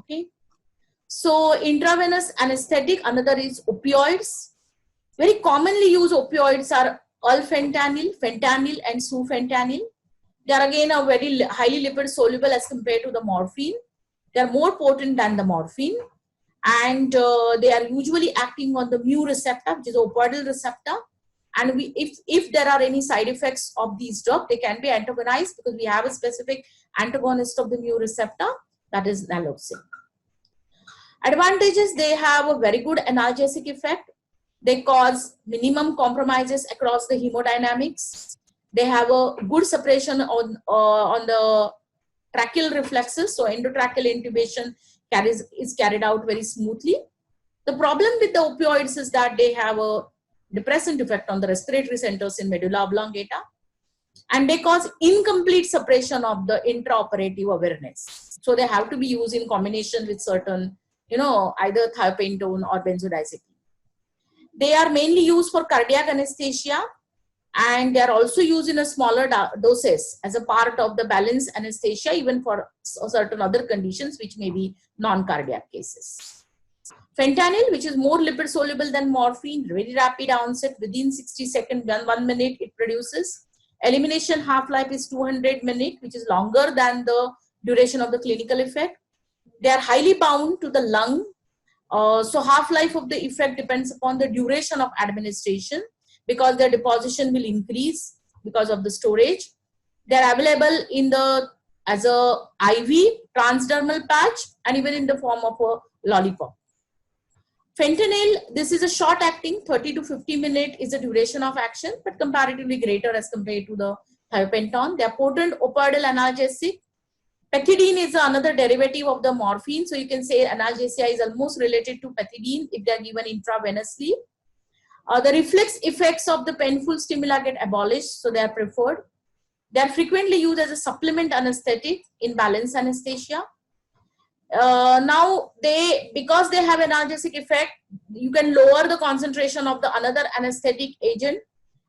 Okay. So intravenous anesthetic, another is opioids. Very commonly used opioids are ulfentanyl, fentanyl, and sufentanil. They are again a very highly lipid soluble as compared to the morphine. They are more potent than the morphine, and they are usually acting on the mu receptor, which is the opioidal receptor. And if there are any side effects of these drugs, they can be antagonized because we have a specific antagonist of the mu receptor, that is naloxone. Advantages: they have a very good analgesic effect. They cause minimum compromises across the hemodynamics. They have a good suppression on the tracheal reflexes, so endotracheal intubation is carried out very smoothly. The problem with the opioids is that they have a depressant effect on the respiratory centers in medulla oblongata, and they cause incomplete suppression of the intraoperative awareness. So they have to be used in combination with certain, either thiopentone or benzodiazepine. They are mainly used for cardiac anesthesia, and they are also used in a smaller doses as a part of the balanced anesthesia, even for certain other conditions which may be non-cardiac cases. Fentanyl, which is more lipid soluble than morphine, very rapid onset, within 60 seconds, 1 minute it produces. Elimination half-life is 200 minutes, which is longer than the duration of the clinical effect. They are highly bound to the lung. So half-life of the effect depends upon the duration of administration, because their deposition will increase because of the storage. They are available as a IV, transdermal patch, and even in the form of a lollipop. Fentanyl, this is a short acting, 30 to 50 minutes is the duration of action, but comparatively greater as compared to the thiopentone. They are potent opioidal analgesic. Pethidine is another derivative of the morphine. So you can say analgesia is almost related to pethidine if they are given intravenously. The reflex effects of the painful stimuli get abolished, so they are preferred. They are frequently used as a supplement anesthetic in balanced anesthesia. Now, because they have analgesic effect, you can lower the concentration of the another anesthetic agent,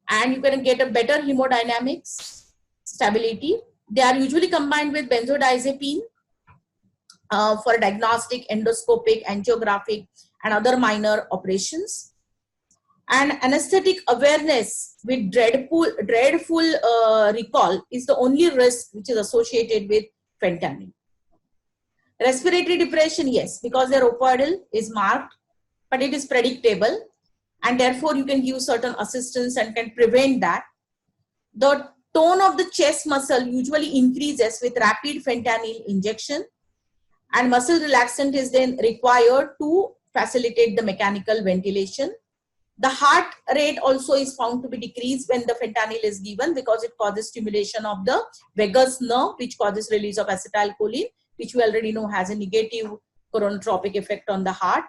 and you can get a better hemodynamics stability. They are usually combined with benzodiazepine for diagnostic, endoscopic, angiographic, and other minor operations. And anesthetic awareness with dreadful recall is the only risk which is associated with fentanyl. Respiratory depression, yes, because their opioidal is marked, but it is predictable, and therefore you can give certain assistance and can prevent that. The tone of the chest muscle usually increases with rapid fentanyl injection, and muscle relaxant is then required to facilitate the mechanical ventilation. The heart rate also is found to be decreased when the fentanyl is given, because it causes stimulation of the vagus nerve, which causes release of acetylcholine, which we already know has a negative chronotropic effect on the heart.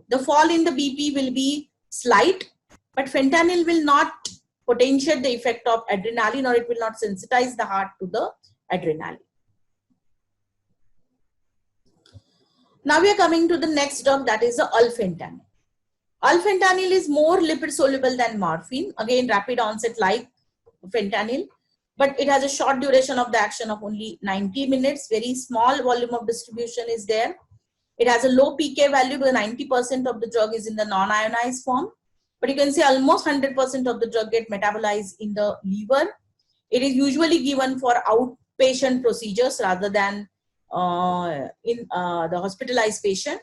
The fall in the BP will be slight, but fentanyl will not potentiate the effect of adrenaline, or it will not sensitize the heart to the adrenaline. Now we are coming to the next drug, that is the ulfentanyl. Ulfentanyl is more lipid soluble than morphine, again rapid onset like fentanyl, but it has a short duration of the action of only 90 minutes. Very small volume of distribution is there. It has a low PK value, because 90% of the drug is in the non-ionized form, but you can say almost 100% of the drug get metabolized in the liver. It is usually given for outpatient procedures rather than in the hospitalized patient,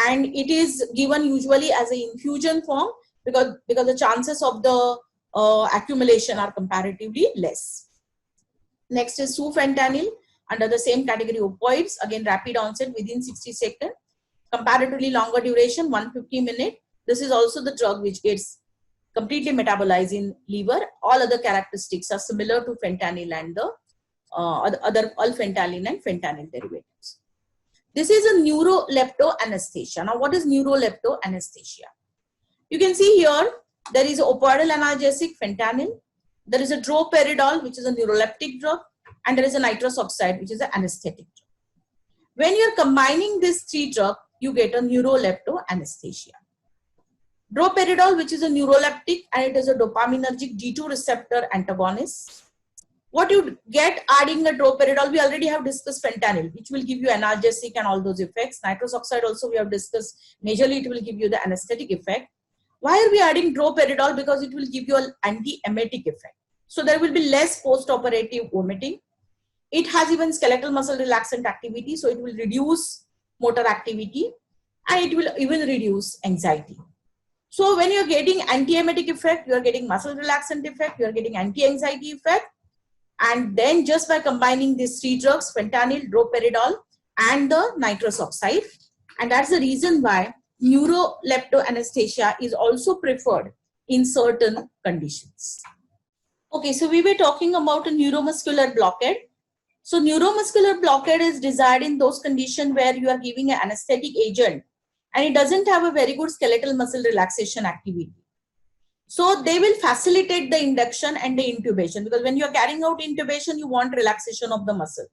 and it is given usually as an infusion form, because the chances of the accumulation are comparatively less. Next is sufentanil, under the same category opioids, again rapid onset within 60 seconds, comparatively longer duration, 150 minutes. This is also the drug which gets completely metabolized in liver. All other characteristics are similar to fentanyl and the other ulfentanyl and fentanyl derivatives. This is a neurolepto anesthesia. Now, what is neurolepto anesthesia? You can see here there is opioidal analgesic fentanyl, there is a droperidol, which is a neuroleptic drug, and there is a nitrous oxide, which is an anesthetic drug. When you are combining these three drugs, you get a neurolepto anesthesia. Droperidol, which is a neuroleptic, and it is a dopaminergic D2 receptor antagonist. What you get adding the droperidol, we already have discussed fentanyl, which will give you analgesic and all those effects. Nitrous oxide also we have discussed, majorly it will give you the anesthetic effect. Why are we adding droperidol? Because it will give you an anti-emetic effect. So there will be less post-operative vomiting. It has even skeletal muscle relaxant activity, so it will reduce motor activity and it will even reduce anxiety. So when you're getting anti-emetic effect, you're getting muscle relaxant effect, you're getting anti-anxiety effect. And then just by combining these three drugs, fentanyl, droperidol, and the nitrous oxide, and that's the reason why neuroleptoanesthesia is also preferred in certain conditions. Okay, so we were talking about a neuromuscular blockade. So neuromuscular blockade is desired in those conditions where you are giving an anesthetic agent and it doesn't have a very good skeletal muscle relaxation activity. So they will facilitate the induction and the intubation, because when you are carrying out intubation, you want relaxation of the muscle.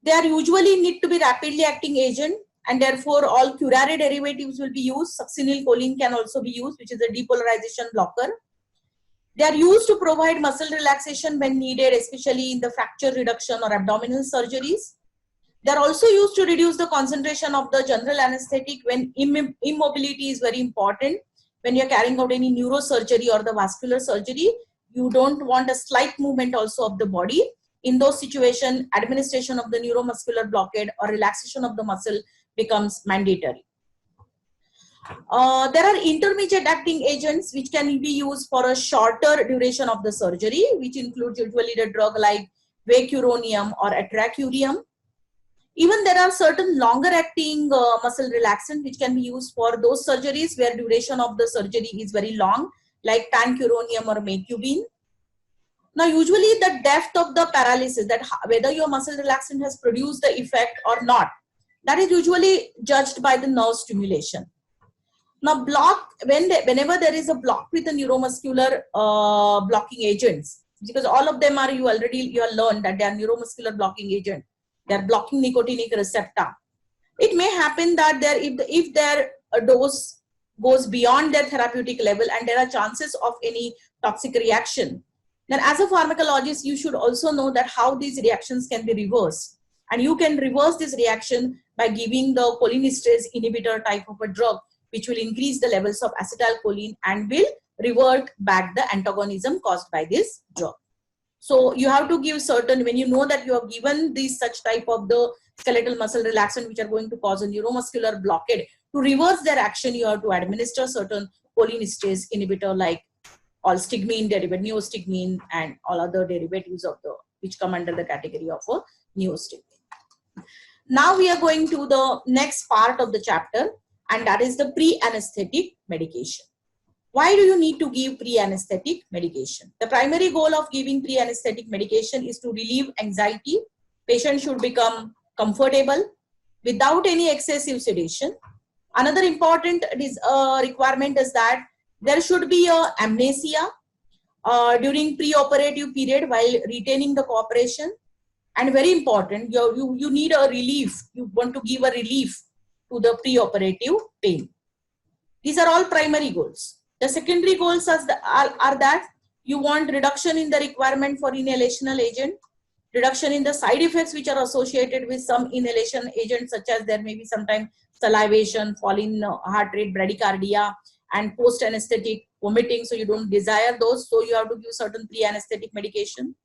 They are usually need to be rapidly acting agent, and therefore all curare derivatives will be used. Succinylcholine can also be used, which is a depolarization blocker. They are used to provide muscle relaxation when needed, especially in the fracture reduction or abdominal surgeries. They are also used to reduce the concentration of the general anesthetic when immobility is very important. When you're carrying out any neurosurgery or the vascular surgery, you don't want a slight movement also of the body. In those situations, administration of the neuromuscular blockade or relaxation of the muscle becomes mandatory. There are intermediate acting agents which can be used for a shorter duration of the surgery, which includes usually the drug like vecuronium or atracurium. Even there are certain longer acting muscle relaxant which can be used for those surgeries where duration of the surgery is very long, like pancuronium or mecubine. Now, usually the depth of the paralysis, that whether your muscle relaxant has produced the effect or not, that is usually judged by the nerve stimulation. Now, whenever there is a block with the neuromuscular blocking agents, because all of them are, you have learned that they are neuromuscular blocking agent. They are blocking nicotinic receptor. It may happen that if their dose goes beyond their therapeutic level and there are chances of any toxic reaction, then as a pharmacologist, you should also know that how these reactions can be reversed. And you can reverse this reaction by giving the cholinesterase inhibitor type of a drug, which will increase the levels of acetylcholine and will revert back the antagonism caused by this drug. So you have to give certain, when you know that you have given these such type of the skeletal muscle relaxant which are going to cause a neuromuscular blockade, to reverse their action, you have to administer certain cholinesterase inhibitor like all stigmine derivative, neostigmine, and all other derivatives of the which come under the category of a neostigmine. Now we are going to the next part of the chapter, and that is the pre-anesthetic medication. Why do you need to give pre-anesthetic medication? The primary goal of giving pre-anesthetic medication is to relieve anxiety. Patient should become comfortable without any excessive sedation. Another important requirement is that there should be a amnesia during pre-operative period while retaining the cooperation. And very important, you need a relief. You want to give a relief to the pre-operative pain. These are all primary goals. The secondary goals are that you want reduction in the requirement for inhalational agent, reduction in the side effects which are associated with some inhalation agents, such as there may be sometimes salivation, fall in heart rate, bradycardia, and post-anesthetic vomiting. So you don't desire those. So you have to give certain pre-anesthetic medication.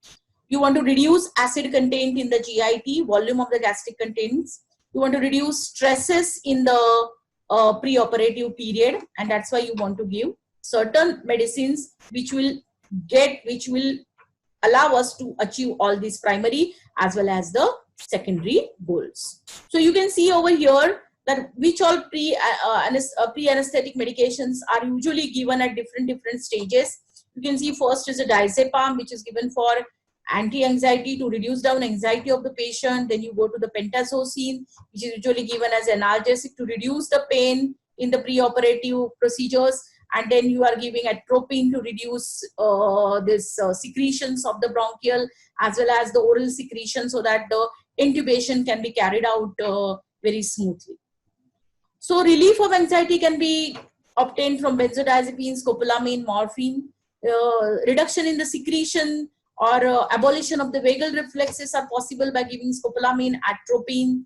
You want to reduce acid content in the GIT, volume of the gastric contents. You want to reduce stresses in the pre-operative period, and that's why you want to give certain medicines which will allow us to achieve all these primary as well as the secondary goals. So you can see over here that which all pre-anesthetic medications are usually given at different stages. You can see first is a diazepam, which is given for anti-anxiety, to reduce down anxiety of the patient. Then you go to the pentazocine, which is usually given as analgesic to reduce the pain in the pre-operative procedures. And then you are giving atropine to reduce secretions of the bronchial as well as the oral secretion, so that the intubation can be carried out very smoothly. So relief of anxiety can be obtained from benzodiazepines, scopolamine, morphine. Reduction in the secretion or abolition of the vagal reflexes are possible by giving scopolamine, atropine.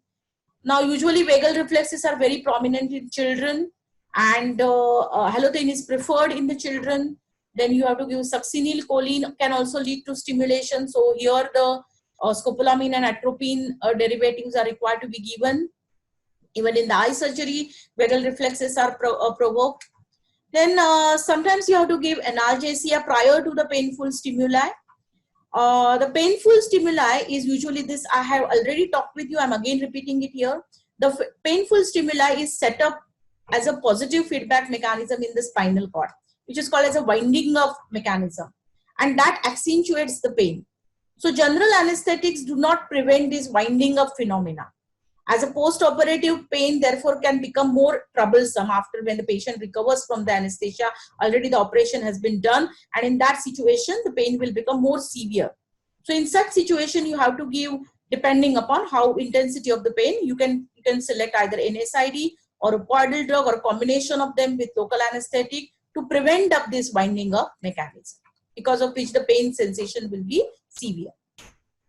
Now, usually vagal reflexes are very prominent in children, and halothane is preferred in the children. Then you have to give succinylcholine, can also lead to stimulation. So here the scopolamine and atropine derivatives are required to be given. Even in the eye surgery, vagal reflexes are provoked. Then sometimes you have to give analgesia prior to the painful stimuli. The painful stimuli is usually this. I have already talked with you. I'm again repeating it here. The painful stimuli is set up as a positive feedback mechanism in the spinal cord, which is called as a winding up mechanism, and that accentuates the pain. So general anesthetics do not prevent this winding up phenomena. As a post-operative pain, therefore, can become more troublesome after when the patient recovers from the anesthesia. Already the operation has been done, and in that situation, the pain will become more severe. So in such situation, you have to give, depending upon how intensity of the pain, you can select either NSAID or a poidal drug or a combination of them with local anesthetic to prevent up this winding up mechanism, because of which the pain sensation will be severe.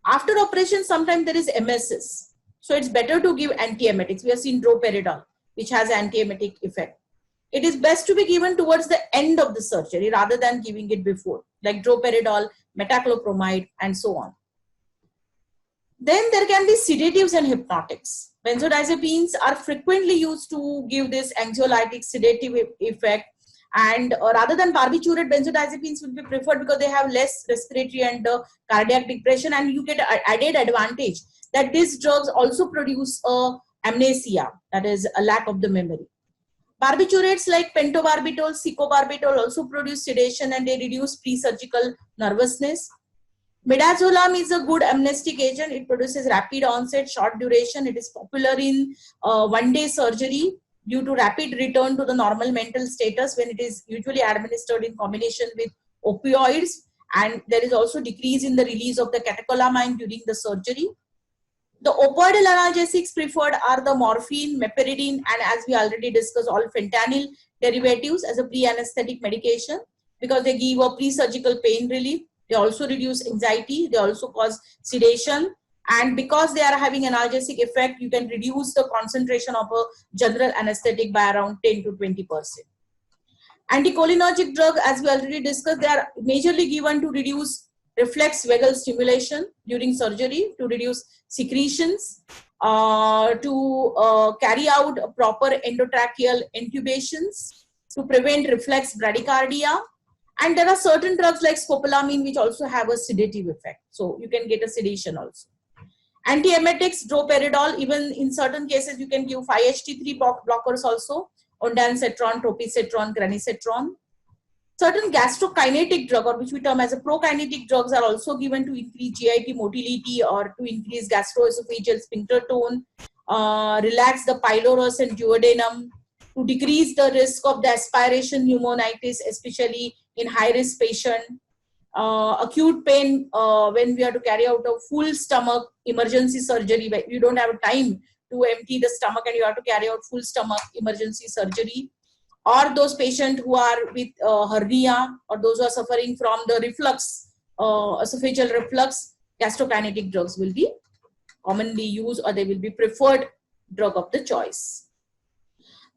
After operation, sometimes there is emesis. So it's better to give antiemetics. We have seen droperidol, which has antiemetic effect. It is best to be given towards the end of the surgery rather than giving it before, like droperidol, metoclopramide, and so on. Then there can be sedatives and hypnotics. Benzodiazepines are frequently used to give this anxiolytic sedative effect, and rather than barbiturate, benzodiazepines will be preferred because they have less respiratory and cardiac depression, and you get added advantage that these drugs also produce amnesia, that is a lack of the memory. Barbiturates like pentobarbital, secobarbital also produce sedation and they reduce pre-surgical nervousness. Midazolam is a good amnestic agent. It produces rapid onset, short duration. It is popular in one-day surgery due to rapid return to the normal mental status when it is usually administered in combination with opioids. And there is also decrease in the release of the catecholamine during the surgery. The opioidal analgesics preferred are the morphine, meperidine, and as we already discussed, all fentanyl derivatives as a pre-anesthetic medication because they give a pre-surgical pain relief. They also reduce anxiety. They also cause sedation. And because they are having analgesic effect, you can reduce the concentration of a general anesthetic by around 10 to 20%. Anticholinergic drug, as we already discussed, they are majorly given to reduce reflex vagal stimulation during surgery, to reduce secretions, to carry out proper endotracheal intubations, to prevent reflex bradycardia. And there are certain drugs like scopolamine which also have a sedative effect. So you can get a sedation also. Antiemetics, droperidol, even in certain cases you can give 5-HT3 blockers also, ondansetron, topisetron, granisetron. Certain gastrokinetic drug, or which we term as a prokinetic drugs, are also given to increase GIT motility or to increase gastroesophageal sphincter tone, relax the pylorus and duodenum, to decrease the risk of the aspiration pneumonitis, especially in high-risk patient. Acute pain when we have to carry out a full stomach emergency surgery, where you don't have time to empty the stomach and you have to carry out full stomach emergency surgery. Or those patients who are with hernia, or those who are suffering from the reflux, esophageal reflux, gastrokinetic drugs will be commonly used, or they will be preferred drug of the choice.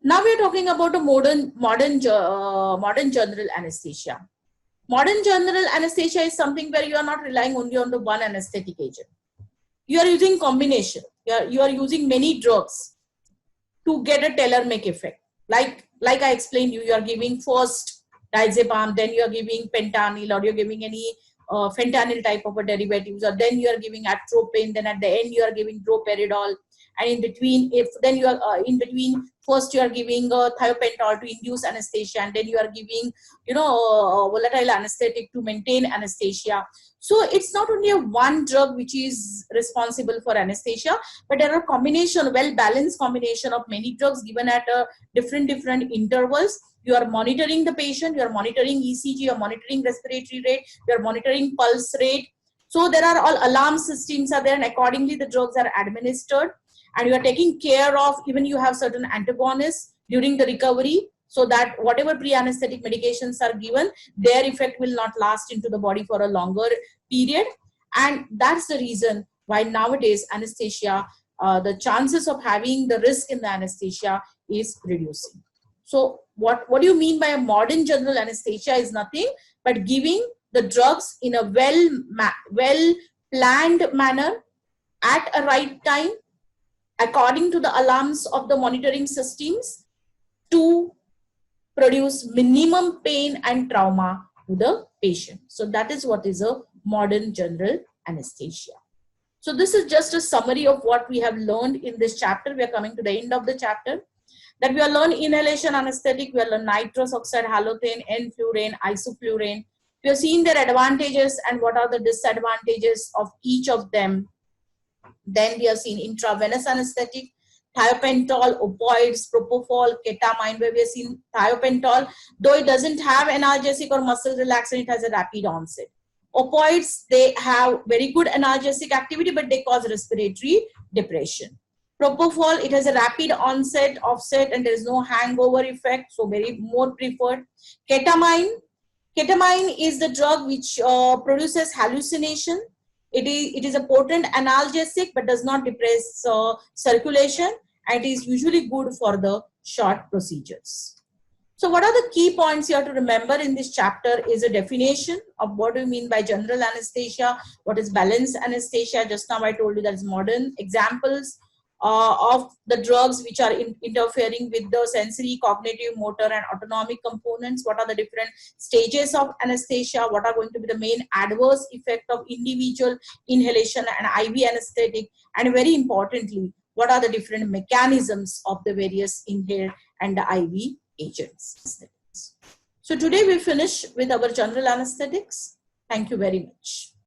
Now we are talking about a modern general anesthesia. Modern general anesthesia is something where you are not relying only on the one anesthetic agent. You are using combination. You are using many drugs to get a tailor-make effect. Like I explained you are giving first diazepam, then you are giving fentanyl, or you're giving any fentanyl type of a derivatives, or then you are giving atropine, then at the end you are giving droperidol, and in between, first you are giving thiopental to induce anesthesia, and then you are giving volatile anesthetic to maintain anesthesia. So it's not only a one drug which is responsible for anesthesia, but there are well-balanced combination of many drugs given at different intervals. You are monitoring the patient, you are monitoring ECG, you are monitoring respiratory rate, you are monitoring pulse rate. So there are all alarm systems are there, and accordingly the drugs are administered. And you are taking care of, even you have certain antagonists during the recovery. so that whatever pre-anesthetic medications are given, their effect will not last into the body for a longer period. And that's the reason why nowadays anesthesia, the chances of having the risk in the anesthesia is reducing. So what do you mean by a modern general anesthesia is nothing but giving the drugs in a well planned manner at a right time according to the alarms of the monitoring systems to produce minimum pain and trauma to the patient. So that is what is a modern general anesthesia. So this is just a summary of what we have learned in this chapter. We are coming to the end of the chapter. That we have learned inhalation anesthetic, we have learned nitrous oxide, halothane, enflurane, isoflurane. We have seen their advantages and what are the disadvantages of each of them. Then we have seen intravenous anesthetic, thiopental, opioids, propofol, ketamine, where we have seen thiopental, though it doesn't have analgesic or muscle relaxant, it has a rapid onset. Opioids, they have very good analgesic activity, but they cause respiratory depression. Propofol, it has a rapid onset, offset, and there is no hangover effect, so very more preferred. Ketamine is the drug which produces hallucination. It is a potent analgesic but does not depress circulation, and it is usually good for the short procedures. So what are the key points you have to remember in this chapter is a definition of what do you mean by general anesthesia, what is balanced anesthesia. Just now I told you that is modern. Examples of the drugs which are interfering with the sensory, cognitive, motor and autonomic components. What are the different stages of anesthesia? What are going to be the main adverse effect of individual inhalation and IV anesthetic? And very importantly, what are the different mechanisms of the various inhaled and the IV agents? So today we finish with our general anesthetics. Thank you very much.